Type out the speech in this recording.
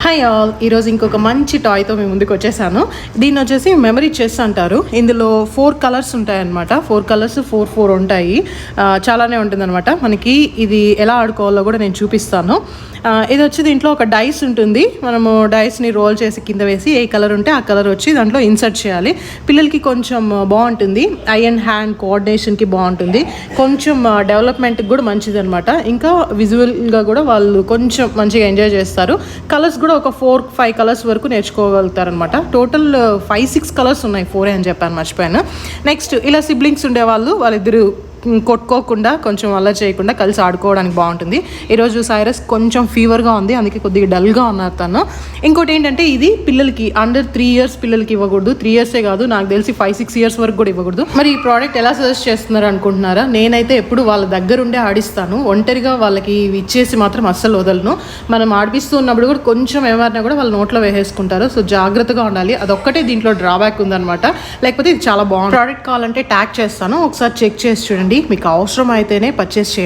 Hi all, ఈరోజు ఇంకొక మంచి టాయ్తో మేము ముందుకు వచ్చేసాను. దీన్ని వచ్చేసి మెమరీ చెస్ అంటారు. ఇందులో 4 కలర్స్ ఉంటాయన్నమాట. 4 కలర్స్ 4 ఉంటాయి. చాలానే ఉంటుందన్నమాట. మనకి ఇది ఎలా ఆడుకోవాలో కూడా నేను చూపిస్తాను. ఇది వచ్చి దీంట్లో ఒక డైస్ ఉంటుంది. మనము డైస్ని రోల్ చేసి కింద వేసి ఏ కలర్ ఉంటే ఆ కలర్ వచ్చి దాంట్లో ఇన్సర్ట్ చేయాలి. పిల్లలకి కొంచెం బాగుంటుంది. ఐ అండ్ హ్యాండ్ కోఆర్డినేషన్కి బాగుంటుంది. కొంచెం డెవలప్మెంట్కి కూడా మంచిది అనమాట. ఇంకా విజువల్గా కూడా వాళ్ళు కొంచెం మంచిగా ఎంజాయ్ చేస్తారు. కలర్స్ కూడా ఒక 4-5 కలర్స్ వరకు నేర్చుకోగలుగుతారు అనమాట. టోటల్ 5-6 కలర్స్ ఉన్నాయి. 4 అని చెప్పాను, మర్చిపోయాను. నెక్స్ట్ ఇలా సిబ్లింగ్స్ ఉండేవాళ్ళు వాళ్ళిద్దరు కొట్టుకోకుండా కొంచెం అలా చేయకుండా కలిసి ఆడుకోవడానికి బాగుంటుంది. ఈరోజు సైరస్ కొంచెం ఫీవర్గా ఉంది, అందుకే కొద్దిగా డల్గా ఉన్నారు తను. ఇంకోటి ఏంటంటే ఇది పిల్లలకి అండర్ 3 years పిల్లలకి ఇవ్వకూడదు. 3 yearsే కాదు, నాకు తెలిసి 5-6 years వరకు కూడా ఇవ్వకూడదు. మరి ఈ ప్రోడక్ట్ ఎలా సజెస్ట్ చేస్తున్నారు అనుకుంటున్నారా? నేనైతే ఎప్పుడు వాళ్ళ దగ్గరుండే ఆడిస్తాను. ఒంటరిగా వాళ్ళకి ఇచ్చేసి మాత్రం అస్సలు వదలను. మనం ఆడిపిస్తూ ఉన్నప్పుడు కూడా కొంచెం ఏమన్నా కూడా వాళ్ళ నోట్లో వేసేసుకుంటారు. సో జాగ్రత్తగా ఉండాలి. అదొక్కటే దీంట్లో డ్రాబ్యాక్ ఉందన్నమాట. లేకపోతే ఇది చాలా బాగుంది. ప్రోడక్ట్ కావాలంటే ట్యాగ్ చేస్తాను, ఒకసారి చెక్ చేసి చూడండి. మీకు అవసరం అయితేనే పర్చేస్ చేయండి.